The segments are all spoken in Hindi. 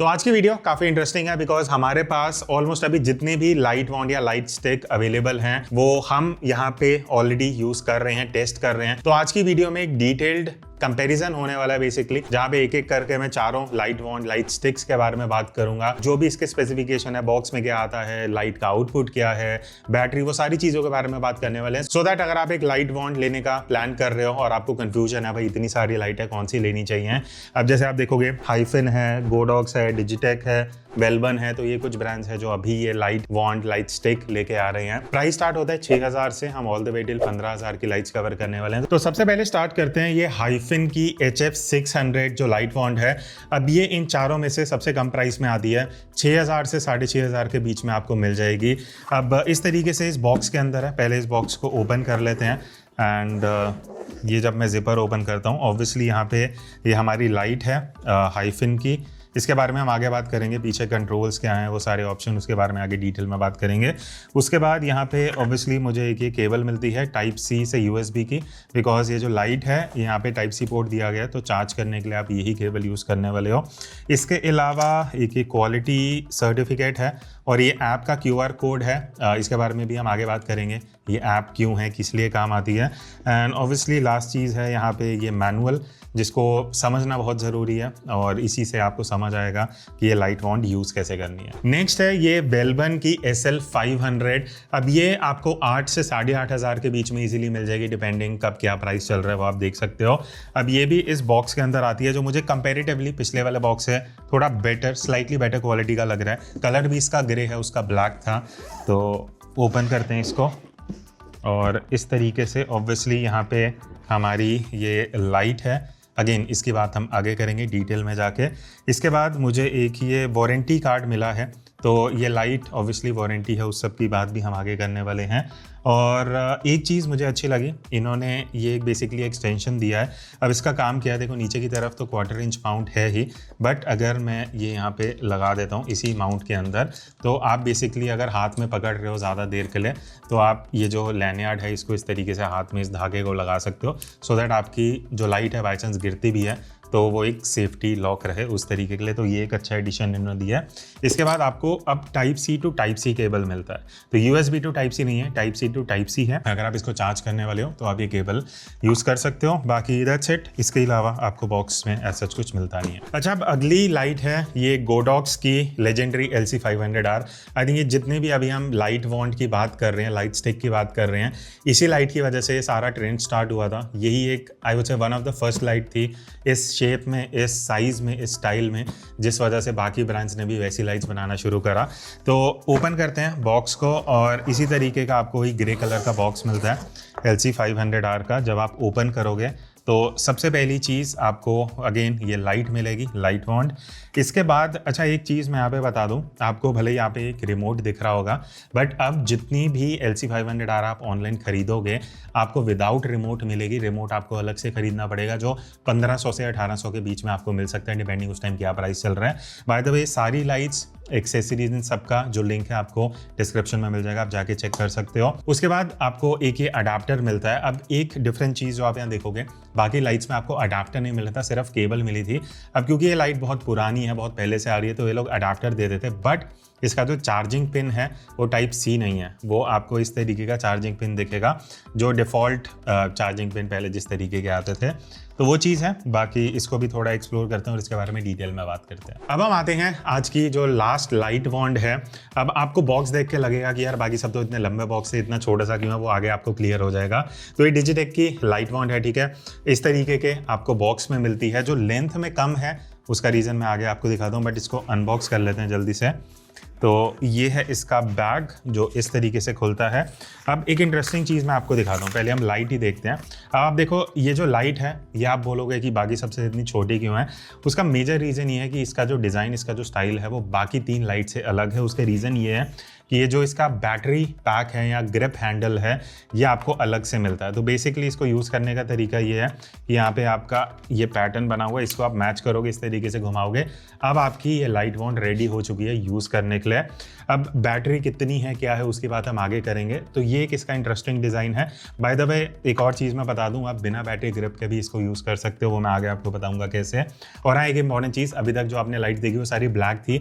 तो आज की वीडियो काफी इंटरेस्टिंग है बिकॉज हमारे पास ऑलमोस्ट अभी जितने भी लाइट वॉन्ड या लाइट स्टिक अवेलेबल हैं वो हम यहाँ पे ऑलरेडी यूज कर रहे हैं, टेस्ट कर रहे हैं। तो आज की वीडियो में एक डिटेल्ड कंपैरिजन होने वाला है बेसिकली, जहां पे एक एक करके मैं चारों लाइट वॉन्ड लाइट स्टिक्स के बारे में बात करूंगा, जो भी इसके स्पेसिफिकेशन है, बॉक्स में क्या आता है, लाइट का आउटपुट क्या है, बैटरी, वो सारी चीजों के बारे में बात करने वाले हैं। सो दैट अगर आप एक लाइट वॉन्ड लेने का प्लान कर रहे हो और आपको कंफ्यूजन है भाई इतनी सारी लाइट है कौन सी लेनी चाहिए, अब जैसे आप देखोगे हाइफिन है, गोडॉक्स है, डिजिटेक है, वेलबन है, तो ये कुछ ब्रांड्स है जो अभी ये लाइट वॉन्ड लाइट स्टिक लेके आ रहे हैं। प्राइस स्टार्ट होता है 6000 से, हम ऑल द वे टिल 15000 की लाइट्स कवर करने वाले हैं। तो सबसे पहले स्टार्ट करते हैं ये हाइफिन की HF600 जो लाइट वॉन्ड है। अब ये इन चारों में से सबसे कम प्राइस में आती है, 6000 से 6500 के बीच में आपको मिल जाएगी। अब इस तरीके से इस बॉक्स के अंदर है, पहले इस बॉक्स को ओपन कर लेते हैं एंड ये जब मैं जिपर ओपन करता हूँ ऑब्वियसली यहाँ पे ये हमारी लाइट है हाइफिन की। इसके बारे में हम आगे बात करेंगे, पीछे कंट्रोल्स क्या हैं, वो सारे ऑप्शन, उसके बारे में आगे डिटेल में बात करेंगे। उसके बाद यहाँ पे ऑब्वियसली मुझे एक ये केबल मिलती है टाइप सी से USB की, बिकॉज ये जो लाइट है यहाँ पे टाइप सी पोर्ट दिया गया है, तो चार्ज करने के लिए आप यही केबल यूज़ करने वाले हो। इसके अलावा एक ये क्वालिटी सर्टिफिकेट है और ये ऐप का QR कोड है, इसके बारे में भी हम आगे बात करेंगे, ये ऐप क्यों है, किस लिए काम आती है। एंड ऑब्वियसली लास्ट चीज़ है यहाँ पे ये मैनुअल, जिसको समझना बहुत ज़रूरी है और इसी से आपको समझ आएगा कि ये लाइट वॉन्ड यूज़ कैसे करनी है। नेक्स्ट है ये वेलबन की SL500। अब ये आपको 8 से 8500 के बीच में इजीली मिल जाएगी, डिपेंडिंग कब क्या प्राइस चल रहा है वो आप देख सकते हो। अब ये भी इस बॉक्स के अंदर आती है, जो मुझे कंपेरेटिवली पिछले वाले बॉक्स है थोड़ा बेटर, स्लाइटली बेटर क्वालिटी का लग रहा है। कलर भी इसका ग्रे है, उसका ब्लैक था। तो ओपन करते हैं इसको और इस तरीके से ऑब्वियसली यहाँ पे हमारी ये लाइट है। अगेन इसकी बात हम आगे करेंगे डिटेल में जाके। इसके बाद मुझे एक ये वारंटी कार्ड मिला है, तो ये लाइट ऑब्वियसली वारंटी है, उस सब की बात भी हम आगे करने वाले हैं। और एक चीज़ मुझे अच्छी लगी, इन्होंने ये बेसिकली एक्सटेंशन दिया है। अब इसका काम क्या है, देखो नीचे की तरफ तो 1/4 इंच माउंट है ही, बट अगर मैं ये यहाँ पे लगा देता हूँ इसी माउंट के अंदर, तो आप बेसिकली अगर हाथ में पकड़ रहे हो ज़्यादा देर के लिए, तो आप ये जो लैनियार्ड है इसको इस तरीके से हाथ में इस धागे को लगा सकते हो, सो दैट आपकी जो लाइट है बाई चांस गिरती भी है तो वो एक सेफ्टी लॉक रहे उस तरीके के लिए। तो ये एक अच्छा एडिशन इन्होंने दिया है। इसके बाद आपको अब type C to type C cable मिलता है, तो USB टू टाइप सी नहीं है, type C to type C है। अगर आप इसको चार्ज करने वाले हो तो आप ये केबल यूज़ कर सकते हो। बाकी दैट्स इट, इसके अलावा आपको बॉक्स में ऐसा कुछ मिलता नहीं है। अच्छा, अब अगली लाइट है ये गोडॉक्स की लेजेंडरी LC500R। आई थिंक ये जितने भी अभी हम लाइट वॉन्ड की बात कर रहे हैं, लाइट स्टिक की बात कर रहे हैं, इसी लाइट की वजह से सारा ट्रेंड स्टार्ट हुआ था। यही एक I would say one of the first light थी इस शेप में, इस साइज़ में, इस स्टाइल में, जिस वजह से बाकी ब्रांड्स ने भी वैसी लाइट्स बनाना शुरू करा। तो ओपन करते हैं बॉक्स को और इसी तरीके का आपको ही ग्रे कलर का बॉक्स मिलता है LC500R का। जब आप ओपन करोगे तो सबसे पहली चीज़ आपको अगेन ये लाइट मिलेगी, लाइट वॉन्ड। इसके बाद अच्छा एक चीज़ मैं यहाँ पे बता दूँ, आपको भले यहाँ पे एक रिमोट दिख रहा होगा, बट अब जितनी भी LC500R आप ऑनलाइन खरीदोगे आपको विदाउट रिमोट मिलेगी। रिमोट आपको अलग से खरीदना पड़ेगा, जो 1500 से 1800 के बीच में आपको मिल सकता है, डिपेंडिंग उस टाइम क्या प्राइस चल रहा है। बाय द वे सारी लाइट्स, एक्सेसरीज, इन सबका जो लिंक है आपको डिस्क्रिप्शन में मिल जाएगा, आप जाके चेक कर सकते हो। उसके बाद आपको एक ये अडाप्टर मिलता है। अब एक डिफरेंट चीज़ जो आप यहाँ देखोगे, बाकी लाइट्स में आपको अडाप्टर नहीं मिला था, सिर्फ केबल मिली थी। अब क्योंकि ये लाइट बहुत पुरानी है, बहुत पहले से आ रही है, तो ये लोग अडाप्टर दे देते, बट इसका जो चार्जिंग पिन है वो टाइप सी नहीं है, वो आपको इस तरीके का चार्जिंग पिन दिखेगा, जो डिफ़ॉल्ट चार्जिंग पिन पहले जिस तरीके के आते थे, तो वो चीज़ है। बाकी इसको भी थोड़ा एक्सप्लोर करते हैं और इसके बारे में डिटेल में बात करते हैं। अब हम आते हैं आज की जो लास्ट लाइट वॉन्ड है। अब आपको बॉक्स देख के लगेगा कि यार बाकी सब तो इतने लंबे बॉक्स है, इतना छोटा सा क्यों है, वो आगे आपको क्लियर हो जाएगा। तो ये डिजिटेक की लाइट वॉन्ड है, ठीक है। इस तरीके के आपको बॉक्स में मिलती है, जो लेंथ में कम है उसका रीज़न मैं आगे आपको दिखाता हूँ, बट इसको अनबॉक्स कर लेते हैं जल्दी से। तो ये है इसका बैग जो इस तरीके से खुलता है। अब एक इंटरेस्टिंग चीज़ मैं आपको दिखाता हूँ, पहले हम लाइट ही देखते हैं। अब आप देखो ये जो लाइट है, ये आप बोलोगे कि बाकी सबसे इतनी छोटी क्यों है, उसका मेजर रीज़न ये है कि इसका जो डिज़ाइन, इसका जो स्टाइल है वो बाकी 3 लाइट से अलग है। उसके रीज़न ये है कि ये जो इसका बैटरी पैक है या ग्रिप हैंडल है, ये आपको अलग से मिलता है। तो बेसिकली इसको यूज़ करने का तरीका ये है कि यहाँ पे आपका ये पैटर्न बना हुआ है, इसको आप मैच करोगे, इस तरीके से घुमाओगे, अब आपकी ये लाइट वॉन्ड रेडी हो चुकी है यूज़ करने करने के लिए। अब बैटरी कितनी है क्या है उसकी बात हम आगे करेंगे। तो ये एक इसका इंटरेस्टिंग डिज़ाइन है। बाय द वे एक और चीज़ मैं बता दूं, आप बिना बैटरी ग्रिप के भी इसको यूज़ कर सकते हो, वो मैं आगे आपको बताऊंगा कैसे। और हाँ, एक इंपॉर्टेंट चीज़, अभी तक जो आपने लाइट देखी वो सारी ब्लैक थी,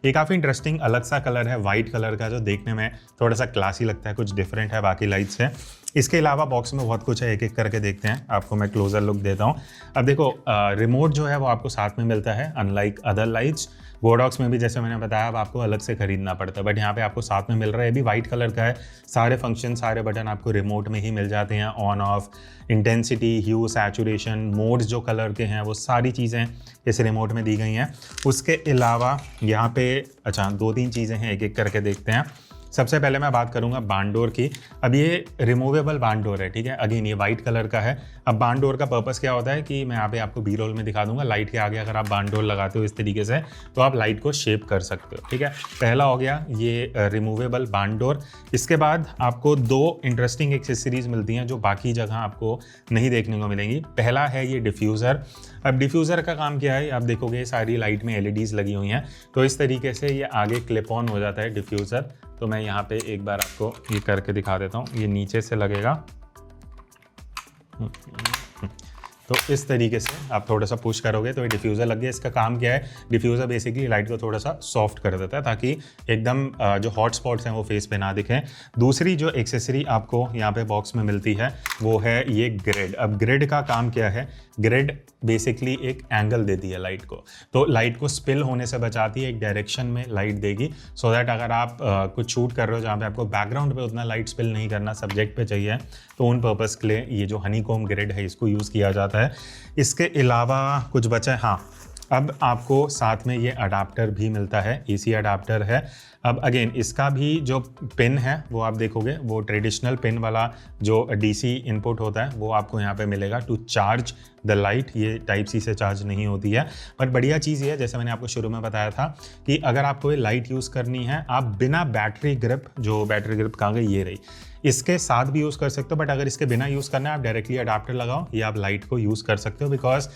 ये काफ़ी इंटरेस्टिंग अलग सा कलर है वाइट कलर का, जो देखने में थोड़ा सा क्लासी लगता है, कुछ डिफरेंट है बाकी लाइट से। इसके अलावा बॉक्स में बहुत कुछ है, एक एक करके देखते हैं। आपको मैं क्लोजर लुक देता हूँ। अब देखो, रिमोट जो है वो आपको साथ में मिलता है, अनलाइक अदर लाइट्स। गोडॉक्स में भी जैसे मैंने बताया अब आपको अलग से खरीदना पड़ता है, बट यहाँ पे आपको साथ में मिल रहा है। ये भी वाइट कलर का है। सारे फंक्शन, सारे बटन आपको रिमोट में ही मिल जाते हैं। On off, intensity, hue, saturation, modes जो कलर के हैं वो सारी चीज़ें इस रिमोट में दी गई हैं। उसके अलावा यहाँ पे 2-3 चीज़ें हैं, एक एक करके देखते हैं। सबसे पहले मैं बात करूंगा बार्न डोर की। अब ये रिमूवेबल बार्न डोर है, ठीक है। अगेन ये वाइट कलर का है। अब बार्न डोर का पर्पस क्या होता है कि मैं यहाँ पे आपको बी रोल में दिखा दूंगा। लाइट के आगे अगर आप बार्न डोर लगाते हो इस तरीके से तो आप लाइट को शेप कर सकते हो, ठीक है। पहला हो गया ये रिमूवेबल बार्न डोर। इसके बाद आपको 2 इंटरेस्टिंग एक्सेसरीज मिलती हैं जो बाकी जगह आपको नहीं देखने को मिलेंगी। पहला है ये डिफ्यूज़र। अब डिफ्यूज़र का काम क्या है, आप देखोगे सारी लाइट में LEDs लगी हुई हैं, तो इस तरीके से ये आगे क्लिप ऑन हो जाता है डिफ्यूज़र। तो मैं यहाँ पे एक बार आपको ये करके दिखा देता हूँ। ये नीचे से लगेगा, तो इस तरीके से आप थोड़ा सा पुश करोगे तो ये डिफ्यूज़र लग गया। इसका काम क्या है, डिफ्यूज़र बेसिकली लाइट को थोड़ा सा सॉफ्ट कर देता है ताकि एकदम जो हॉट स्पॉट्स हैं वो फेस पे ना दिखें। दूसरी जो एक्सेसरी आपको यहाँ पे बॉक्स में मिलती है वो है ये ग्रिड। अब ग्रिड का काम क्या है, ग्रिड बेसिकली एक एंगल देती है लाइट को, तो लाइट को स्पिल होने से बचाती है, एक डायरेक्शन में लाइट देगी, सो दैट अगर आप कुछ शूट कर रहे हो जहाँ पे आपको बैकग्राउंड पे उतना लाइट स्पिल नहीं करना, सब्जेक्ट पे चाहिए, तो उन पर्पस के लिए ये जो हनीकॉम्ब ग्रिड है इसको यूज़ किया जाता है। इसके अलावा कुछ बचा है, हाँ, अब आपको साथ में ये अडाप्टर भी मिलता है, AC अडाप्टर है। अब अगेन इसका भी जो पिन है वो आप देखोगे वो ट्रेडिशनल पिन वाला जो DC इनपुट होता है वो आपको यहाँ पे मिलेगा टू चार्ज द लाइट। ये टाइप C से चार्ज नहीं होती है। बट बढ़िया चीज़ ये है, जैसे मैंने आपको शुरू में बताया था कि अगर आपको ये लाइट यूज़ करनी है, आप बिना बैटरी ग्रिप, जो बैटरी ग्रिप कहाँ गई, ये रही, इसके साथ भी यूज़ कर सकते हो। बट अगर इसके बिना यूज़ करना है, आप डायरेक्टली अडाप्टर लगाओ, ये आप लाइट को यूज़ कर सकते हो। बिकॉज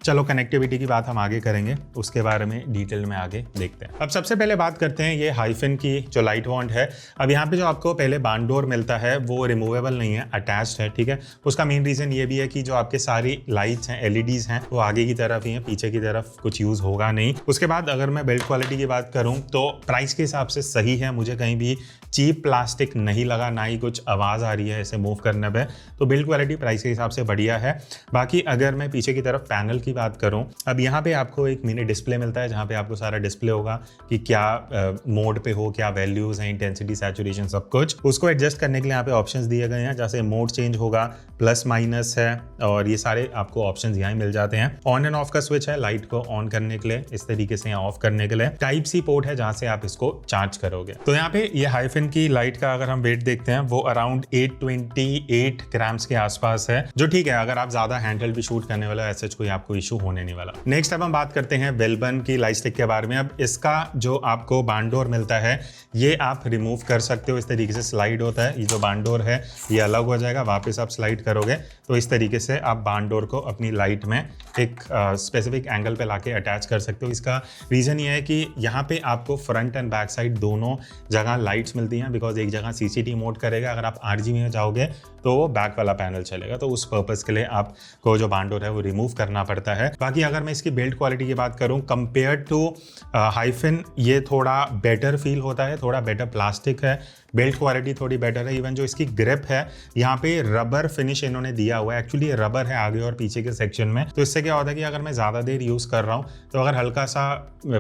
चलो कनेक्टिविटी की बात हम आगे करेंगे, उसके बारे में डिटेल में आगे देखते हैं। अब सबसे पहले बात करते हैं ये हाइफिन की जो लाइट वॉन्ड है। अब यहाँ पे जो आपको पहले बार्न डोर मिलता है वो रिमूवेबल नहीं है, अटैच्ड है, ठीक है। उसका मेन रीज़न ये भी है कि जो आपके सारी लाइट्स हैं, LEDs हैं, वो आगे की तरफ ही हैं, पीछे की तरफ कुछ यूज़ होगा नहीं। उसके बाद अगर मैं बिल्ड क्वालिटी की बात करूँ तो प्राइस के हिसाब से सही है, मुझे कहीं भी चीप प्लास्टिक नहीं लगा, ना ही कुछ आवाज़ आ रही है ऐसे मूव करने पे, तो बिल्ड क्वालिटी प्राइस के हिसाब से बढ़िया है। बाकी अगर मैं पीछे की तरफ पैनल की बात करूं, अब यहाँ पे आपको एक मिनी डिस्प्ले मिलता है जहाँ पे आपको सारा डिस्प्ले होगा कि क्या मोड पे हो, क्या वैल्यूज हैं, इंटेंसिटी, सैचुरेशन, सब कुछ। उसको एडजस्ट करने के लिए यहाँ पे ऑप्शंस दिए गए हैं, जैसे मोड चेंज होगा, प्लस माइनस है, और ये सारे आपको ऑप्शंस यहाँ मिल जाते हैं। ऑन एंड ऑफ का स्विच है लाइट को ऑन करने के लिए, इस तरीके से ऑफ करने के लिए। टाइप C पोर्ट है जहाँ से आप इसको चार्ज करोगे। तो यहाँ पे ये हाइफिन की लाइट का अगर हम वेट देखते हैं वो अराउंड 828 ग्राम्स के आसपास है, जो ठीक है अगर आप ज्यादा हैंडहेल्ड भी शूट करने वाला, ऐसे कोई आपको इशू होने नहीं वाला। नेक्स्ट अब हम बात करते हैं वेलबन की लाइट स्टिक के बारे में। अब इसका जो आपको बार्न डोर मिलता है ये आप रिमूव कर सकते हो, इस तरीके से स्लाइड होता है। ये जो बार्न डोर है ये अलग हो जाएगा, वापस आप स्लाइड करोगे तो इस तरीके से आप बार्न डोर को अपनी लाइट में एक स्पेसिफिक एंगल पे लाके अटैच कर सकते हो। इसका रीज़न ये है कि यहाँ पे आपको फ्रंट एंड बैक साइड दोनों जगह लाइट्स मिलती हैं, बिकॉज एक जगह CCT मोड करेगा, अगर आप RGB में जाओगे तो वो बैक वाला पैनल चलेगा, तो उस पर्पस के लिए आपको जो बार्न डोर है वो रिमूव करना पड़ता है। बाकी अगर मैं इसकी बिल्ड क्वालिटी की बात करूं, कंपेयर टू हाइफिन ये थोड़ा बेटर फील होता है, थोड़ा बेटर प्लास्टिक है, बिल्ड क्वालिटी थोड़ी बेटर है। इवन जो इसकी ग्रिप है यहाँ पे रबर फिनिश इन्होंने दिया हुआ है, एक्चुअली ये रबर है आगे और पीछे के सेक्शन में, तो इससे क्या होता है कि अगर मैं ज़्यादा देर यूज़ कर रहा हूँ तो अगर हल्का सा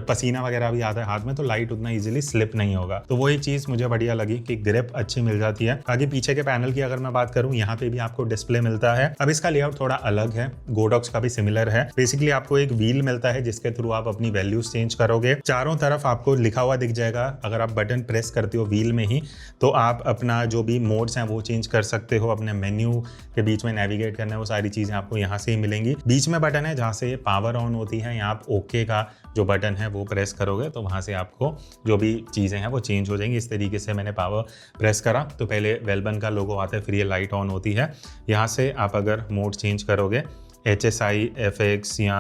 पसीना वगैरह भी आता है हाथ में तो लाइट उतना ईजिली स्लिप नहीं होगा। तो वही चीज़ मुझे बढ़िया लगी कि ग्रिप अच्छी मिल जाती है। बाकी पीछे के पैनल की अगर मैं बात करूँ, यहाँ पे भी आपको डिस्प्ले मिलता है। अब इसका लेआउट थोड़ा अलग है, गोडॉक्स का भी सिमिलर है। बेसिकली आपको एक व्हील मिलता है जिसके थ्रू आप अपनी वैल्यूज चेंज करोगे। चारों तरफ आपको लिखा हुआ दिख जाएगा, अगर आप बटन प्रेस करते हो व्हील में ही तो आप अपना जो भी मोड्स हैं वो चेंज कर सकते हो। अपने मेन्यू के बीच में नेविगेट करना है, वो सारी चीज़ें आपको यहाँ से ही मिलेंगी। बीच में बटन है जहाँ से पावर ऑन होती है, यहाँ आप ओके का जो बटन है वो प्रेस करोगे तो वहाँ से आपको जो भी चीज़ें हैं वो चेंज हो जाएंगी। इस तरीके से मैंने पावर प्रेस करा तो पहले वेलबन का लोगो आता है, फिर ये लाइट ऑन होती है। यहाँ से आप अगर मोड चेंज करोगे HSI, FX या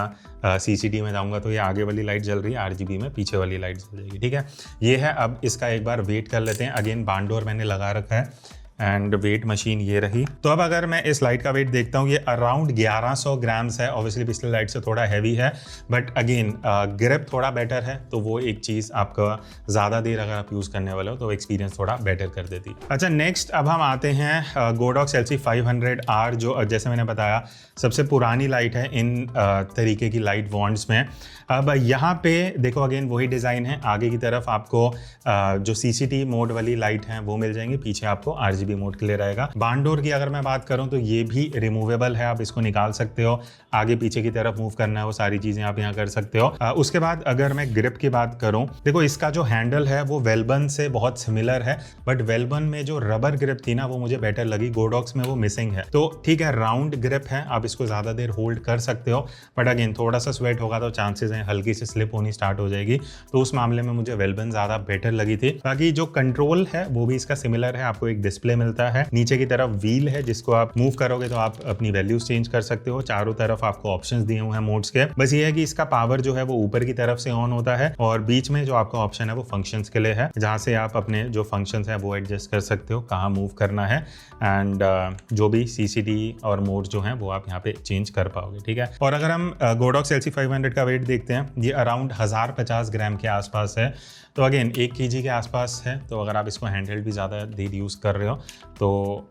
CCD में जाऊंगा तो ये आगे वाली लाइट जल रही है, RGB में पीछे वाली लाइट जल जाएगी। ठीक है, ये है। अब इसका एक बार वेट कर लेते हैं। अगेन बार्न डोर मैंने लगा रखा है एंड वेट मशीन ये रही। तो अब अगर मैं इस लाइट का वेट देखता हूँ, ये अराउंड 1100 ग्राम्स है। ऑब्वियसली पिछले लाइट से थोड़ा हैवी है, बट अगेन ग्रिप थोड़ा बेटर है, तो वो एक चीज़ आपका ज़्यादा देर अगर आप यूज़ करने वाले हो तो एक्सपीरियंस थोड़ा बेटर कर देती। अच्छा, नेक्स्ट अब हम आते हैं गोडॉक्स LC500R, जो जैसे मैंने बताया सबसे पुरानी लाइट है इन तरीके की लाइट वॉन्ड्स में। अब यहाँ पे देखो अगेन वही डिज़ाइन है। आगे की तरफ आपको जो CCD मोड वाली लाइट है वो मिल जाएंगी, पीछे आपको RGB मोड के लिए रहेगा। बार्न डोर की अगर मैं बात करूं तो ये भी रिमूवेबल है, आप इसको निकाल सकते हो, आगे पीछे की तरफ मूव करना है वो सारी चीज़ें आप यहाँ कर सकते हो। उसके बाद अगर मैं ग्रिप की बात करूं, देखो इसका जो हैंडल है वो वेलबन से बहुत सिमिलर है, बट वेलबन में जो रबर ग्रिप थी ना वो मुझे बेटर लगी, गोडॉक्स में वो मिसिंग है। तो ठीक है, राउंड ग्रिप है, आप इसको ज़्यादा देर होल्ड कर सकते हो, बट अगेन थोड़ा सा स्वेट होगा तो चांसेस हैं हल्की से स्लिप होनी स्टार्ट हो जाएगी। तो उस मामले में मुझे वेलबन ज़्यादा बेटर लगी थी। बाकी जो कंट्रोल है वो भी इसका सिमिलर है, आपको एक डिस्प्ले मिलता है, नीचे की तरफ व्हील है जिसको आप मूव करोगे तो आप अपनी वैल्यूज चेंज कर सकते हो। चारों तरफ आपको ऑप्शंस दिए हुए हैं मोड्स के। बस ये है कि इसका पावर जो है वो ऊपर की तरफ से ऑन होता है और बीच में जो आपका ऑप्शन है वो फंक्शंस के लिए है, जहां से आप अपने जो फंक्शंस है वो एडजस्ट कर सकते हो, कहाँ मूव करना है एंड जो भी CCD और मोड जो है वो आप यहाँ पे चेंज कर पाओगे। ठीक है, और अगर हम गोडॉक्स LC500 का वेट देखते हैं, ये अराउंड 1050 ग्राम के आसपास है। तो अगेन 1 kg के आसपास है, तो अगर आप इसको हैंडहेल्ड भी ज़्यादा देर यूज़ कर रहे हो तो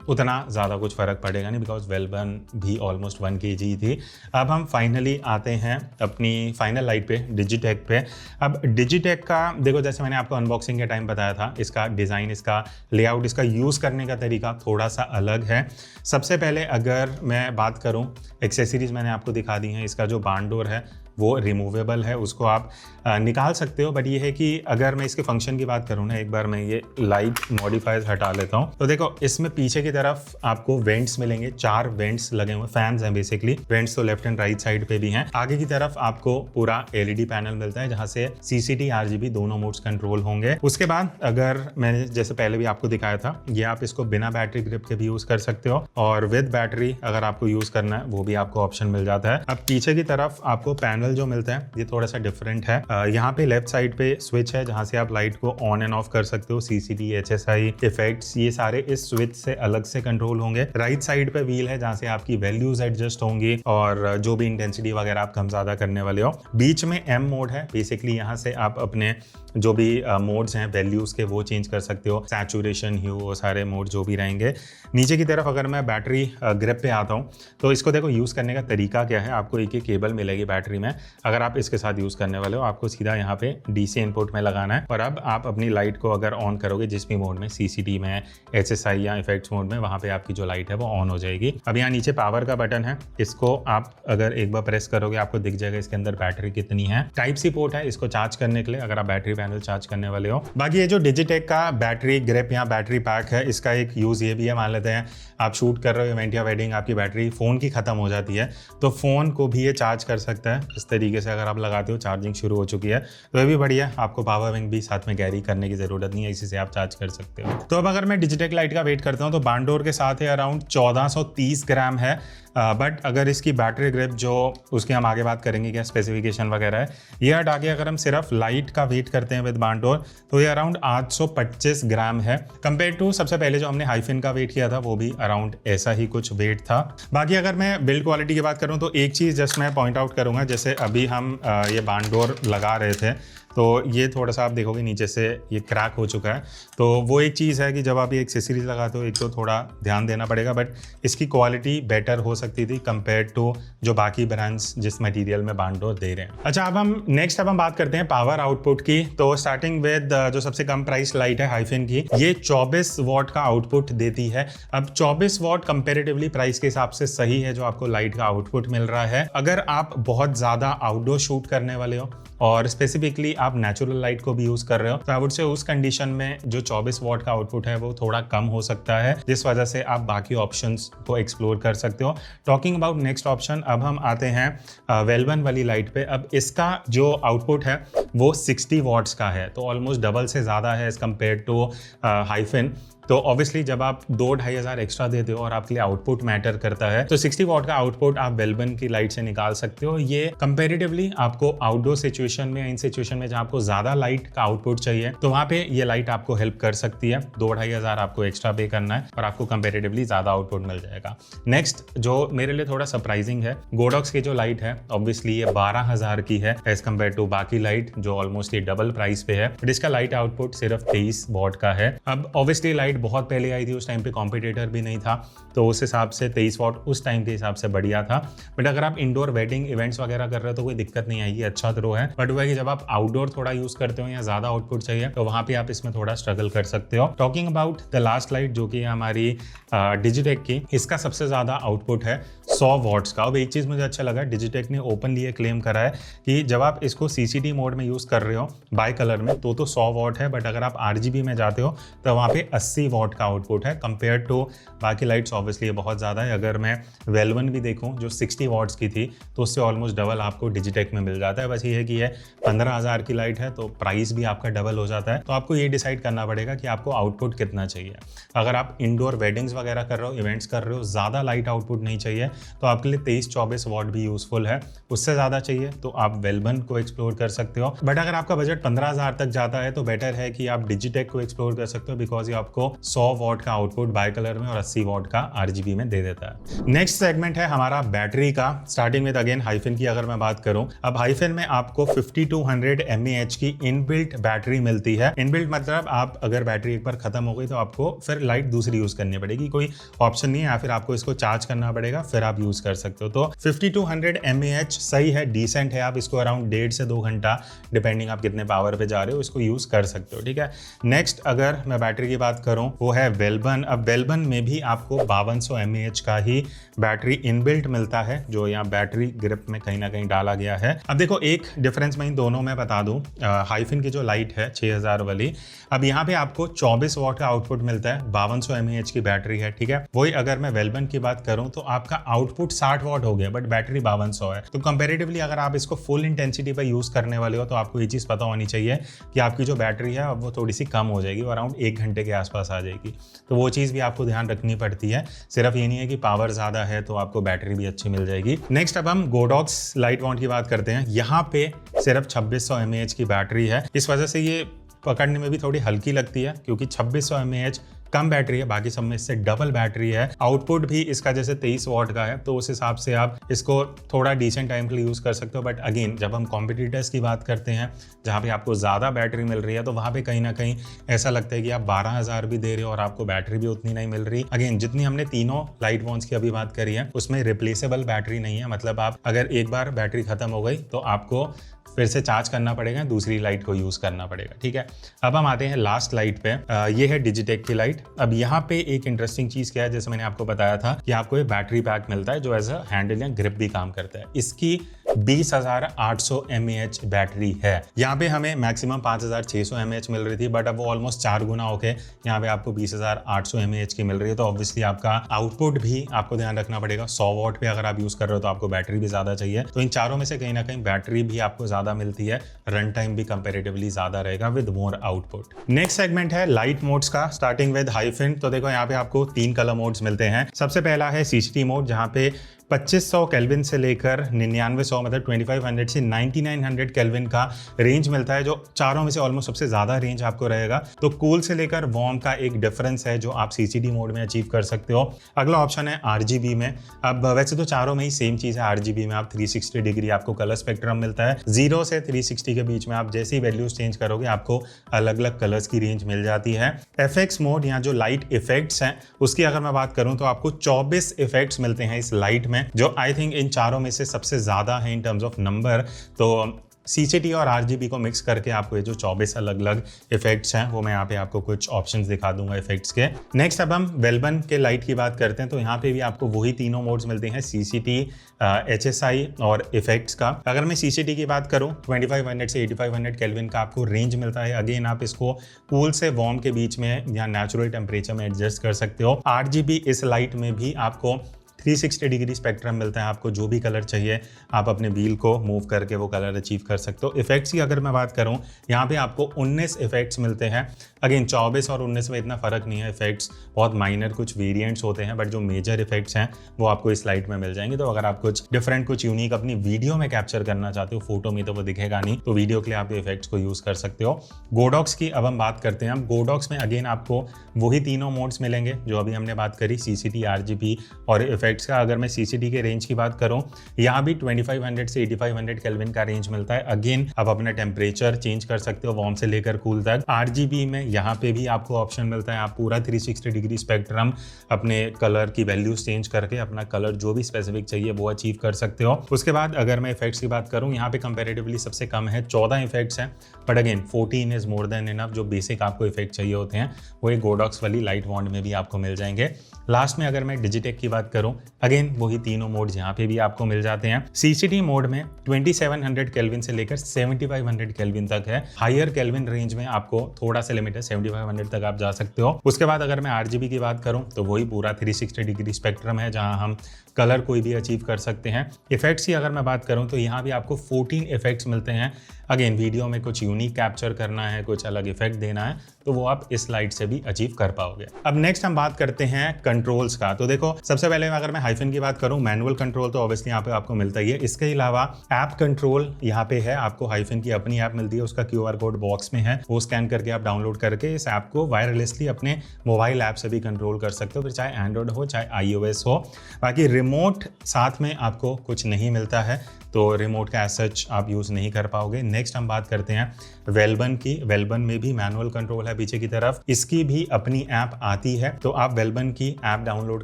उतना ज़्यादा कुछ फ़र्क पड़ेगा नहीं, बिकॉज वेलबन भी ऑलमोस्ट 1 kg थी। अब हम फाइनली आते हैं अपनी फाइनल लाइट पे, डिजिटेक पे। अब डिजिटेक का देखो, जैसे मैंने आपको अनबॉक्सिंग के टाइम बताया था, इसका डिज़ाइन, इसका लेआउट, इसका यूज़ करने का तरीका थोड़ा सा अलग है। सबसे पहले अगर मैं बात करूं, एक्सेसरीज मैंने आपको दिखा दी हैं। इसका जो बार्न डोर है वो रिमूवेबल है, उसको आप निकाल सकते हो, बट ये है कि अगर मैं इसके फंक्शन की बात करूँ ना, एक बार मैं ये लाइट मॉडिफायर्स हटा लेता हूँ तो देखो इसमें पीछे की तरफ आपको वेंट्स मिलेंगे, 4 वेंट्स लगे हुए, फैंस हैं बेसिकली। वेंट्स तो लेफ्ट एंड राइट साइड पे भी हैं। आगे की तरफ आपको पूरा LED पैनल मिलता है जहाँ से CCD RGB दोनों मोड्स कंट्रोल होंगे। उसके बाद अगर मैंने जैसे पहले भी आपको दिखाया था, ये आप इसको बिना बैटरी ग्रिप के भी यूज कर सकते हो और विद बैटरी अगर आपको यूज करना है वो भी आपको ऑप्शन मिल जाता है। अब पीछे की तरफ आपको पैनल जो मिलता है ये थोड़ा सा डिफरेंट है। यहाँ पे लेफ्ट साइड पे स्विच है जहाँ से आप लाइट को ऑन एंड ऑफ कर सकते हो। CCD, HSI, इफेक्ट्स, ये सारे इस स्विच से अलग से कंट्रोल होंगे। राइट साइड पे व्हील है जहाँ से आपकी वैल्यूज एडजस्ट होंगी और जो भी इंटेंसिटी वगैरह आप कम ज्यादा करने वाले हो। बीच में M मोड है, बेसिकली यहाँ से आप अपने जो भी मोड्स हैं वैल्यूज के वो चेंज कर सकते हो, सैचुरेशन, ह्यू, वो सारे मोड जो भी रहेंगे। नीचे की तरफ अगर मैं बैटरी ग्रिप पे आता हूँ तो इसको देखो यूज़ करने का तरीका क्या है। आपको एक केबल मिलेगी बैटरी में, अगर आप इसके साथ यूज़ करने वाले हो आपको सीधा यहाँ पे DC इनपुट में लगाना है और अब आप अपनी लाइट को अगर ऑन करोगे जिस भी मोड में, CCD में, HSI या इफेक्ट्स मोड में, वहाँ पे आपकी जो लाइट है वो ऑन हो जाएगी। अब यहाँ नीचे पावर का बटन है, इसको आप अगर एक बार प्रेस करोगे आपको दिख जाएगा इसके अंदर बैटरी कितनी है। Type-C पोर्ट है इसको चार्ज करने के लिए अगर आप बैटरी पैनल चार्ज करने वाले हो। बाकी ये जो डिजिटेक का बैटरी ग्रिप या बैटरी पैक है, इसका एक यूज़ ये भी है, मान लेते हैं आप शूट कर रहे हो इवेंट या वेडिंग, आपकी बैटरी फ़ोन की ख़त्म हो जाती है तो फ़ोन को भी ये चार्ज कर सकता है। इस तरीके से अगर आप लगाते हो, चार्जिंग शुरू हो चुकी है तो ये भी बढ़िया, आपको पावर बैंक भी साथ में कैरी करने की ज़रूरत नहीं है, इसी से आप चार्ज कर सकते हो। तो अब अगर मैं डिजिटेक लाइट का वेट करता हूँ तो बार्न डोर के साथ है अराउंड 1430 ग्राम है, बट अगर इसकी बैटरी ग्रिप जो उसकी हम आगे बात करेंगे क्या स्पेसिफिकेशन वगैरह है, ये हटा के अगर हम सिर्फ लाइट का वेट करते हैं विद बार्न डोर तो ये अराउंड 825 ग्राम है। कंपेयर टू सबसे पहले जो हमने हाइफिन का वेट किया था वो भी अराउंड ऐसा ही कुछ वेट था। बाकी अगर मैं बिल्ड क्वालिटी की बात करूं तो एक चीज़ जस्ट मैं पॉइंट आउट करूंगा, जैसे अभी हम ये बार्न डोर लगा रहे थे तो ये थोड़ा सा आप देखोगे नीचे से ये क्रैक हो चुका है, तो वो एक चीज़ है कि जब आप ये एक्सेसरीज लगाते हो एक तो थोड़ा ध्यान देना पड़ेगा, बट इसकी क्वालिटी बेटर हो सकती थी कंपेयर टू जो बाकी ब्रांड्स जिस मटेरियल में बार्न डोर दे रहे हैं। अच्छा, अब हम बात करते हैं पावर आउटपुट की। तो स्टार्टिंग विद जो सबसे कम प्राइस लाइट है हाइफिन की, ये 24 वॉट का आउटपुट देती है। अब 24 वॉट कंपेरेटिवली प्राइस के हिसाब से सही है जो आपको लाइट का आउटपुट मिल रहा है। अगर आप बहुत ज़्यादा आउटडोर शूट करने वाले हो और स्पेसिफिकली आप नेचुरल लाइट को भी यूज कर रहे हो तो आई वुड से उस कंडीशन में जो 24 वॉट का आउटपुट है वो थोड़ा कम हो सकता है, जिस वजह से आप बाकी ऑप्शंस को एक्सप्लोर कर सकते हो। टॉकिंग अबाउट नेक्स्ट ऑप्शन, अब हम आते हैं वेलबन वाली लाइट पे। अब इसका जो आउटपुट है वो 60 वॉट्स का है, तो ऑलमोस्ट डबल से ज़्यादा है एज कम्पेयर टू हाइफिन। तो ऑब्वियसली जब आप 2-2,500 एक्स्ट्रा देते हो और आपके लिए आउटपुट मैटर करता है, तो 60 वॉट का आउटपुट आप वेलबन की लाइट से निकाल सकते हो। ये कंपेरेटिवली आपको आउटडोर सिचुएशन में, इन सिचुएशन में जहां आपको ज्यादा लाइट का आउटपुट चाहिए, तो वहां पे ये लाइट आपको हेल्प कर सकती है। 2-2,500 आपको एक्स्ट्रा पे करना है और आपको कंपेरेटिवली ज्यादा आउटपुट मिल जाएगा। नेक्स्ट जो मेरे लिए थोड़ा सरप्राइजिंग है, गोडॉक्स की जो लाइट है ऑब्वियसली ये 12,000 की है एज कम्पेयर टू बाकी लाइट जो ऑलमोस्ट ये डबल प्राइस पे है, बट इसका लाइट आउटपुट सिर्फ 23 वॉट का है। अब ऑब्वियसली लाइट बहुत पहले आई थी, उस टाइम पे कॉम्पिटिटर भी नहीं था, तो उस हिसाब से 23 वॉट उस टाइम के हिसाब से बढ़िया था। बट अगर आप इंडोर वेडिंग इवेंट्स वगैरह कर रहे हो तो कोई दिक्कत नहीं आएगी, अच्छा थ्रो है। बट वो है कि जब आप आउटडोर थोड़ा यूज करते हो या ज्यादा आउटपुट चाहिए तो वहां पे आप इसमें थोड़ा स्ट्रगल कर सकते हो। Talking about the last light जो कि हमारी डिजिटेक की, इसका सबसे ज्यादा आउटपुट है 100 वॉट्स का। अब एक चीज मुझे अच्छा लगा, डिजिटेक ने ओपनली ये क्लेम करा है कि जब आप इसको सीसीटी मोड में यूज कर रहे हो बाय कलर में तो 100 वॉट है, बट अगर आप आरजीबी में जाते हो तो वहाँ पे 80 वॉट का आउटपुट है कंपेयर टू बाकी लाइट्स। ऑब्वियसली ये बहुत ज़्यादा है। अगर मैं वेलवन भी देखूँ जो 60 वॉट्स की थी तो उससे ऑलमोस्ट डबल आपको डिजिटेक में मिल जाता है। बस ये है कि ये 15,000 की लाइट है तो प्राइस भी आपका डबल हो जाता है। तो आपको ये डिसाइड करना पड़ेगा कि आपको आउटपुट कितना चाहिए। अगर आप इंडोर वेडिंग्स वगैरह कर रहे हो, इवेंट्स कर रहे हो, ज़्यादा लाइट आउटपुट नहीं चाहिए तो आपके लिए 23-24 वॉट भी यूजफुल है। उससे ज़्यादा चाहिए तो आप वेलबन को एक्सप्लोर कर सकते हो। बट अगर आपका बजट 15,000 तक जाता है तो बेटर है कि आप डिजिटेक को एक्सप्लोर कर सकते हो, बिकॉज ये आपको 100 वॉट का आउटपुट बाय कलर में और 80 वॉट का आरजीबी में दे देता है। नेक्स्ट सेगमेंट है हमारा बैटरी का, स्टार्टिंग विद अगेन हाइफिन की अगर मैं बात करूं। अब हाइफिन में आपको 5200 mAh की इनबिल्ट बैटरी मिलती है। इनबिल्ट मतलब आप अगर बैटरी एक बार खत्म हो गई तो आपको फिर लाइट दूसरी यूज करनी पड़ेगी, कोई ऑप्शन नहीं है, या फिर आपको इसको चार्ज करना पड़ेगा फिर आप यूज कर सकते हो। तो 5200 mAh सही है, डिसेंट है। आप इसको अराउंड 1.5 से 2 घंटा डिपेंडिंग आप कितने पावर पे जा रहे हो इसको यूज कर सकते हो, ठीक है। नेक्स्ट अगर मैं बैटरी की बात करूं वो है वेलबन। अब वेलबन में भी आपको 5200 mAh का ही बैटरी इनबिल्ट मिलता है जो यहाँ बैटरी ग्रिप में कहीं ना कहीं डाला गया है। अब देखो एक डिफरेंस मैं इन दोनों में बता दूं, हाइफिन की जो लाइट है 6000 वाली, अब यहाँ पे आपको 24 वॉट का आउटपुट मिलता है, 5200 mAh की बैटरी है, ठीक है। वही अगर मैं वेलबन की बात करूं तो आपका आउटपुट 60 वॉट हो गया बट बैटरी 5200 है। तो कंपेरेटिवली अगर आप इसको फुल इंटेंसिटी पर यूज करने वाले हो तो आपको ये चीज पता होनी चाहिए कि आपकी जो बैटरी है अब वो थोड़ी सी कम हो जाएगी, अराउंड 1 घंटे के आसपास आ जाएगी। तो वो चीज भी आपको ध्यान रखनी पड़ती है, सिर्फ ये नहीं है कि पावर ज्यादा है तो आपको बैटरी भी अच्छी मिल जाएगी। नेक्स्ट अब हम गोडॉक्स लाइट वाउंड की बात करते हैं। यहाँ पे सिर्फ 2600 mAh की बैटरी है, इस वजह से ये पकड़ने में भी थोड़ी हल्की लगती है क्योंकि 2600 mAh कम बैटरी है, बाकी सब में इससे डबल बैटरी है। आउटपुट भी इसका जैसे 23 वॉट का है तो उस हिसाब से आप इसको थोड़ा डिसेंट टाइम के लिए यूज कर सकते हो। बट अगेन जब हम कॉम्पिटिटर्स की बात करते हैं जहाँ पे आपको ज्यादा बैटरी मिल रही है तो वहाँ पे कहीं ना कहीं ऐसा लगता है कि आप 12,000 भी दे रहे हो और आपको बैटरी भी उतनी नहीं मिल रही। अगेन जितनी हमने तीनों लाइट वॉन्स की अभी बात करी है उसमें रिप्लेसेबल बैटरी नहीं है, मतलब आप अगर एक बार बैटरी खत्म हो गई तो आपको फिर से चार्ज करना पड़ेगा, दूसरी लाइट को यूज करना पड़ेगा, ठीक है। अब हम आते हैं लास्ट लाइट पे, ये है डिजिटेक की लाइट। अब यहाँ पे एक इंटरेस्टिंग चीज क्या है, जैसे मैंने आपको बताया था कि आपको ये बैटरी पैक मिलता है जो एज अ हैंडल या ग्रिप भी काम करता है। इसकी 20,800 mAh बैटरी है। यहाँ पे हमें मैक्सिमम 5,600 mAh मिल रही थी बट अब वो ऑलमोस्ट 4 गुना होके यहाँ पे आपको 20,800 mAh की मिल रही है। तो ऑब्वियसली आपका आउटपुट भी आपको ध्यान रखना पड़ेगा, 100 वॉट पे अगर आप यूज कर रहे हो तो आपको बैटरी भी ज्यादा चाहिए। तो इन चारों में से कहीं ना कहीं बैटरी भी आपको ज्यादा मिलती है, रन टाइम भी कंपेरेटिवली ज्यादा रहेगा with more output. Next segment है लाइट मोड्स का, स्टार्टिंग विद हाइफिन। तो देखो यहाँ पे आपको 3 कलर मोड्स मिलते हैं। सबसे पहला है सीसीटी मोड जहाँ पे 2500 केल्विन से लेकर 9900 मतलब 2500 से 9900 केल्विन का रेंज मिलता है, जो चारों में से ऑलमोस्ट सबसे ज्यादा रेंज आपको रहेगा। तो कूल से लेकर वार्म का एक डिफरेंस है जो आप सीसीडी मोड में अचीव कर सकते हो। अगला ऑप्शन है आरजीबी में। अब वैसे तो चारों में ही सेम चीज है, आरजीबी में आप 360 डिग्री आपको कलर स्पेक्ट्रम मिलता है, 0 से 360 के बीच में आप जैसे ही वैल्यूज चेंज करोगे आपको अलग अलग कलर्स की रेंज मिल जाती है। एफएक्स मोड या जो लाइट इफेक्ट्स हैं उसकी अगर मैं बात करूं तो आपको 24 इफेक्ट्स मिलते हैं इस लाइट में, जो आई थिंक इन चारों में से सबसे ज्यादा है इन टर्म्स ऑफ नंबर। तो सीसीटी और आरजीबी को मिक्स करके आपको ये जो 24 अलग अलग इफेक्ट्स हैं वो मैं यहाँ पे आपको कुछ ऑप्शंस दिखा दूंगा इफेक्ट्स के। नेक्स्ट अब हम वेलबन के लाइट की बात करते हैं। तो यहाँ पे भी आपको वही तीनों मोड्स मिलते हैं, सीसीटी, एचएसआई और इफेक्ट्स का। अगर मैं सीसीटी की बात करूँ 2500 से 8500 केल्विन का आपको रेंज मिलता है। अगेन आप इसको कूल से वार्म के बीच में या नेचुरल टेम्परेचर में एडजस्ट कर सकते हो। आरजीबी इस लाइट में भी आपको 360 डिग्री स्पेक्ट्रम मिलता है आपको, जो भी कलर चाहिए आप अपने व्हील को मूव करके वो कलर अचीव कर सकते हो। इफेक्ट्स की अगर मैं बात करूं, यहाँ पे आपको 19 इफेक्ट्स मिलते हैं। अगेन 24 और 19 में इतना फर्क नहीं है, इफेक्ट्स बहुत माइनर कुछ वेरिएंट्स होते हैं, बट जो मेजर इफेक्ट्स हैं वो आपको इस लाइट में मिल जाएंगे। तो अगर आप कुछ डिफरेंट, कुछ यूनिक अपनी वीडियो में कैप्चर करना चाहते हो, फोटो में तो वो दिखेगा नहीं, तो वीडियो के लिए आप ये इफेक्ट्स को यूज कर सकते हो। गोडॉक्स की अब हम बात करते हैं। गोडॉक्स में अगेन आपको वही तीनों मोड्स मिलेंगे जो अभी हमने बात करी, CCT, RGB और इफेक्ट्स का। अगर मैं CCT के रेंज की बात करूं, यहाँ भी 2500 से 8500 केल्विन का रेंज मिलता है। अगेन आप अपना टेम्परेचर चेंज कर सकते हो, वार्म से लेकर कूल तक। RGB में यहाँ पे भी आपको ऑप्शन मिलता है, आप पूरा 360 डिग्री स्पेक्ट्रम अपने कलर की वैल्यूज चेंज करके अपना कलर जो भी स्पेसिफिक चाहिए वो अचीव कर सकते हो। उसके बाद अगर मैं इफेक्ट्स की बात करूं, यहाँ पे कंपैरेटिवली सबसे कम है, 14 इफेक्ट्स हैं, but again 14 is more than enough. जो बेसिक आपको इफेक्ट चाहिए होते हैं वो एक गोडॉक्स वाली लाइट वॉन्ड में भी आपको मिल जाएंगे। लास्ट में अगर मैं डिजिटेक की बात करूं, अगेन वही तीनों मोड यहाँ पे भी आपको मिल जाते हैं। CCT मोड में 2700 केल्विन से लेकर 7500 केल्विन तक है। हायर केल्विन रेंज में आपको थोड़ा सा लिमिट है, 7500 तक आप जा सकते हो। उसके बाद अगर मैं RGB की बात करूं तो वही पूरा 360 डिग्री स्पेक्ट्रम है, जहां हम कलर कोई भी अचीव कर सकते हैं। इफेक्ट्स की अगर मैं बात करूं तो यहाँ भी आपको 14 इफेक्ट्स मिलते हैं। अगेन वीडियो में कुछ यूनिक कैप्चर करना है, कुछ अलग इफेक्ट देना है, तो वो आप इस लाइट से भी अचीव कर पाओगे। अब नेक्स्ट हम बात करते हैं कंट्रोल्स का। तो देखो, सबसे पहले अगर मैं हाइफन की बात करूं, मैनुअल कंट्रोल तो ऑब्वियसली यहाँ पे आपको मिलता ही है। इसके अलावा ऐप कंट्रोल यहाँ पे है, आपको हाइफन की अपनी ऐप मिलती है, उसका QR कोड बॉक्स में है, वो स्कैन करके आप डाउनलोड करके इस ऐप को वायरलेसली अपने मोबाइल ऐप से भी कंट्रोल कर सकते हो, फिर चाहे एंड्रॉइड हो चाहे iOS हो। बाकी रिमोट साथ में आपको कुछ नहीं मिलता है, तो रिमोट का एज सच आप यूज़ नहीं कर पाओगे। नेक्स्ट हम बात करते हैं वेलबन की। वेलबन में भी मैनुअल कंट्रोल है पीछे की तरफ, इसकी भी अपनी ऐप आती है, तो आप वेलबन की ऐप डाउनलोड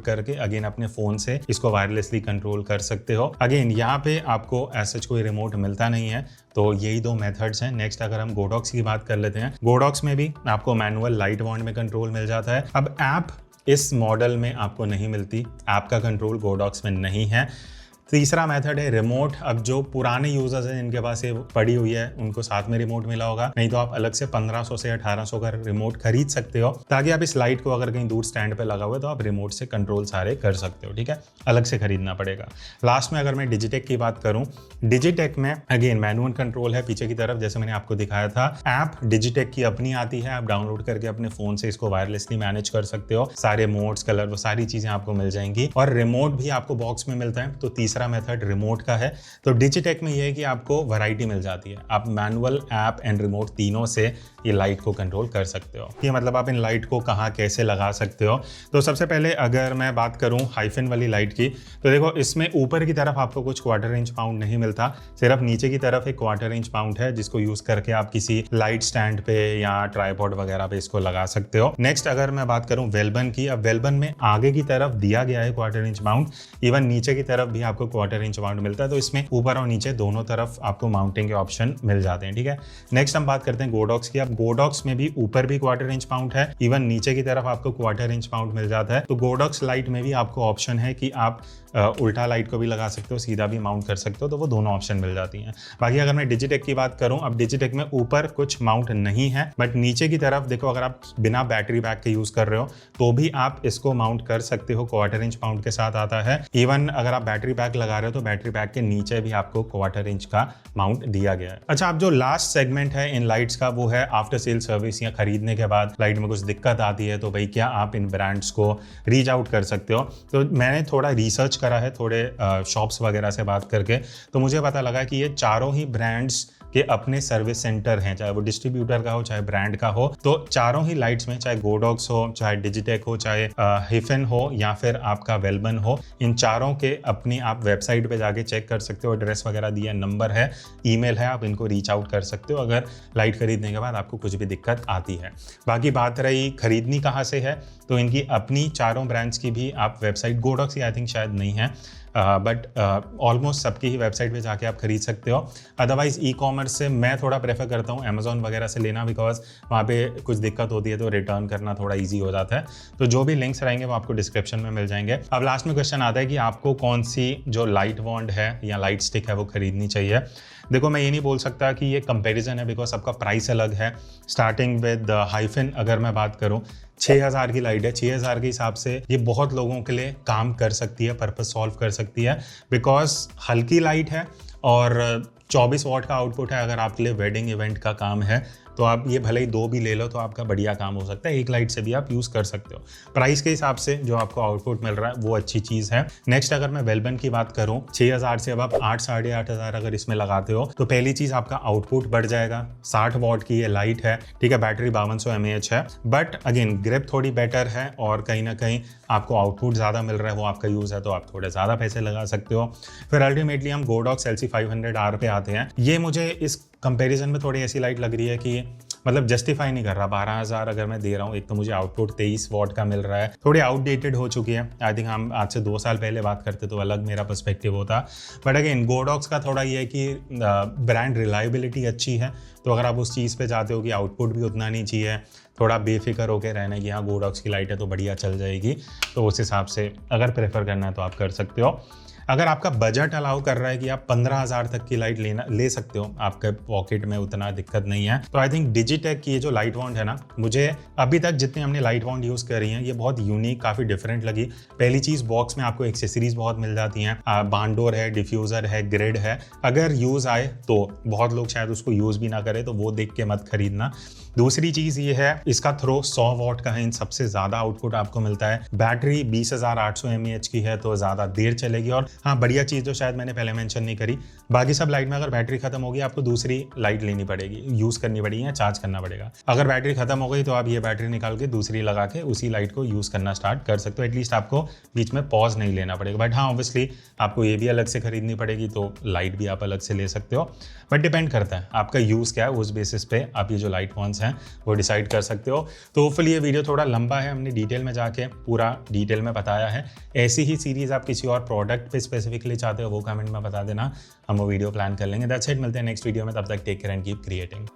करके अगेन अपने फ़ोन से इसको वायरलेसली कंट्रोल कर सकते हो। अगेन यहाँ पे आपको एज सच कोई रिमोट मिलता नहीं है, तो यही दो मेथड्स हैं। नेक्स्ट अगर हम गोडॉक्स की बात कर लेते हैं, गोडॉक्स में भी आपको मैनुअल लाइट वॉन्ड में कंट्रोल मिल जाता है। अब ऐप इस मॉडल में आपको नहीं मिलती, ऐप का कंट्रोल गोडॉक्स में नहीं है। तीसरा मेथड है रिमोट। अब जो पुराने यूजर्स हैं जिनके पास ये पड़ी हुई है उनको साथ में रिमोट मिला होगा, नहीं तो आप अलग से 1500 से 1800 का रिमोट खरीद सकते हो, ताकि आप इस लाइट को अगर कहीं दूर स्टैंड पे लगा हुआ है तो आप रिमोट से कंट्रोल सारे कर सकते हो, ठीक है, अलग से खरीदना पड़ेगा। लास्ट में अगर मैं डिजिटेक की बात करूं, डिजिटेक में अगेन मैनुअल कंट्रोल है पीछे की तरफ, जैसे मैंने आपको दिखाया था। ऐप डिजिटेक की अपनी आती है, आप डाउनलोड करके अपने फोन से इसको वायरलेसली मैनेज कर सकते हो, सारे मोड्स, कलर, वो सारी चीजें आपको मिल जाएंगी। और रिमोट भी आपको बॉक्स में मिलता है। तो तीसरा मेथड रिमोट का है। तो डिजिटेक में ये है कि आपको वैरायटी मिल जाती है, आप मैनुअल, ऐप एंड रिमोट तीनों से ये लाइट को कंट्रोल कर सकते हो। ये मतलब आप इन लाइट को कहाँ कैसे लगा सकते हो। तो सबसे पहले अगर मैं बात करूं हाइफन वाली लाइट की, तो देखो इसमें ऊपर की तरफ आपको कुछ 1/4 इंच माउंट नहीं मिलता, सिर्फ नीचे की तरफ एक 1/4 इंच माउंट है, जिसको यूज करके आप किसी लाइट स्टैंड पे या ट्राइपॉड वगैरह पे इसको लगा सकते हो। नेक्स्ट अगर मैं बात करूं वेलबन की, अब वेलबन में आगे की तरफ दिया गया है 1/4 इंच माउंट, इवन नीचे की तरफ भी आपको 1/4 इंच माउंट मिलता है, तो इसमें ऊपर और नीचे दोनों तरफ आपको माउंटिंग के ऑप्शन मिल जाते हैं, ठीक है। नेक्स्ट हम बात करते हैं गोडॉक्स की। अब गोडॉक्स में भी ऊपर भी 1/4 इंच माउंट है, इवन नीचे की तरफ आपको 1/4 इंच माउंट मिल जाता है। तो गोडॉक्स लाइट में भी आपको ऑप्शन है कि आप उल्टा लाइट को भी लगा सकते हो, सीधा भी माउंट कर सकते हो, तो वो दोनों ऑप्शन मिल जाती हैं। बाकी अगर मैं डिजिटेक की बात करूं, अब डिजिटेक में ऊपर कुछ माउंट नहीं है, बट नीचे की तरफ देखो, अगर आप बिना बैटरी बैक के यूज कर रहे हो तो भी आप इसको माउंट कर सकते हो, 1/4 इंच माउंट के साथ आता है। इवन अगर आप बैटरी बैक लगा रहे हो तो बैटरी बैक के नीचे भी आपको 1/4 इंच का माउंट दिया गया है। अच्छा, अब जो लास्ट सेगमेंट है इन लाइट्स का वो है आफ्टर सेल सर्विस, या खरीदने के बाद लाइट में कुछ दिक्कत आती है तो भाई क्या आप इन ब्रांड्स को रीच आउट कर सकते हो। तो मैंने थोड़ा रिसर्च करा है, थोड़े शॉप्स वगैरह से बात करके, तो मुझे पता लगा कि ये चारों ही ब्रांड्स के अपने सर्विस सेंटर हैं, चाहे वो डिस्ट्रीब्यूटर का हो चाहे ब्रांड का हो। तो चारों ही लाइट्स में, चाहे गोडॉक्स हो, चाहे डिजिटेक हो, चाहे हिफन हो या फिर आपका वेलबन हो, इन चारों के अपनी आप वेबसाइट पे जाके चेक कर सकते हो, एड्रेस वगैरह दिया, नंबर है, ईमेल है, आप इनको रीच आउट कर सकते हो अगर लाइट खरीदने के बाद आपको कुछ भी दिक्कत आती है। बाकी बात रही खरीदनी कहाँ से है, तो इनकी अपनी चारों ब्रांड्स की भी आप वेबसाइट, गोडॉक्स की आई थिंक शायद नहीं है, बट ऑलमोस्ट सबकी ही वेबसाइट पे जाके आप खरीद सकते हो। अदरवाइज ई कॉमर्स से मैं थोड़ा प्रेफर करता हूँ अमेजोन वगैरह से लेना, बिकॉज वहाँ पे कुछ दिक्कत होती है तो रिटर्न करना थोड़ा इजी हो जाता है। तो जो भी लिंक्स रहेंगे वो आपको डिस्क्रिप्शन में मिल जाएंगे। अब लास्ट में क्वेश्चन आता है कि आपको कौन सी जो लाइट वॉन्ड है या लाइट स्टिक है वो खरीदनी चाहिए। देखो मैं ये नहीं बोल सकता कि ये कंपैरिजन है, बिकॉज सबका प्राइस अलग है। स्टार्टिंग विद हाइफिन अगर मैं बात करूँ, 6000 की लाइट है। 6000 के हिसाब से ये बहुत लोगों के लिए काम कर सकती है, पर्पस सॉल्व कर सकती है, बिकॉज हल्की लाइट है और 24 वॉट का आउटपुट है। अगर आपके लिए वेडिंग इवेंट का काम है तो आप ये भले ही 2 भी ले लो तो आपका बढ़िया काम हो सकता है। एक लाइट से भी आप यूज़ कर सकते हो। प्राइस के हिसाब से जो आपको आउटपुट मिल रहा है वो अच्छी चीज़ है। नेक्स्ट अगर मैं वेलबन की बात करूँ, 6000 से अब आप 8 साढ़े 8000 अगर इसमें लगाते हो तो पहली चीज़ आपका आउटपुट बढ़ जाएगा। 60 वॉट की ये लाइट है, ठीक है, बैटरी 5200 mAh है, बट अगेन ग्रिप थोड़ी बेटर है और कहीं ना कहीं आपको आउटपुट ज़्यादा मिल रहा है, वो आपका यूज़ है तो आप थोड़े ज़्यादा पैसे लगा सकते हो। फिर अल्टीमेटली हम गोडॉक्स LC500R पे आते हैं। ये मुझे इस कंपैरिजन में थोड़ी ऐसी लाइट लग रही है कि मतलब जस्टिफाई नहीं कर रहा। 12000 अगर मैं दे रहा हूँ, एक तो मुझे आउटपुट 23 वॉट का मिल रहा है, थोड़ी आउटडेटेड हो चुकी है। आई थिंक हम आज से 2 साल पहले बात करते तो अलग मेरा पर्सपेक्टिव होता। बट अगेन गोडॉक्स का थोड़ा ये है कि ब्रांड रिलायबिलिटी अच्छी है, तो अगर आप उस चीज़ पे जाते हो कि आउटपुट भी उतना नहीं चाहिए, थोड़ा बेफिक्र होकर रहना कि हाँ गोडॉक्स की लाइट है तो बढ़िया चल जाएगी, तो उस हिसाब से अगर प्रेफर करना है तो आप कर सकते हो। अगर आपका बजट अलाउ कर रहा है कि आप 15000 तक की लाइट ले सकते हो, आपके पॉकेट में उतना दिक्कत नहीं है, तो आई थिंक डिजिटेक की ये जो लाइट वाउंड है ना, मुझे अभी तक जितनी हमने लाइट वाउंड यूज़ करी हैं ये बहुत यूनिक, काफ़ी डिफरेंट लगी। पहली चीज़, बॉक्स में आपको एक्सेसरीज बहुत मिल जाती हैं, बांडोर है, डिफ्यूज़र है, ग्रिड है। अगर यूज़ आए तो, बहुत लोग शायद उसको यूज़ भी ना करें तो वो देख के मत खरीदना। दूसरी चीज़ ये है, इसका थ्रो 100 वॉट का है, इन सबसे ज़्यादा आउटपुट आपको मिलता है। बैटरी 20800 mAh की है तो ज़्यादा देर चलेगी। और हाँ, बढ़िया चीज़ जो शायद मैंने पहले मेंशन नहीं करी, बाकी सब लाइट में अगर बैटरी खत्म होगी आपको दूसरी लाइट लेनी पड़ेगी, यूज़ करनी पड़ेगी या चार्ज करना पड़ेगा। अगर बैटरी खत्म हो गई तो आप ये बैटरी निकाल के दूसरी लगा के उसी लाइट को यूज़ करना स्टार्ट कर सकते हो। एटलीस्ट आपको बीच में पॉज नहीं लेना पड़ेगा। बट हाँ, ऑब्वियसली आपको ये भी अलग से खरीदनी पड़ेगी, तो लाइट भी आप अलग से ले सकते हो। बट डिपेंड करता है आपका यूज़ क्या है, उस बेसिस पे आप ये जो लाइट वॉन्स हैं वो डिसाइड कर सकते हो। तो होपफुली ये वीडियो थोड़ा लंबा है, हमने डिटेल में जाके पूरा डिटेल में बताया है। ऐसी ही सीरीज़ आप किसी और प्रोडक्ट पे स्पेसिफिकली चाहते हो वो कमेंट में बता देना, हम वो वीडियो प्लान कर लेंगे। दैट्स इट, मिलते हैं नेक्स्ट वीडियो में, तब तक take care and keep creating.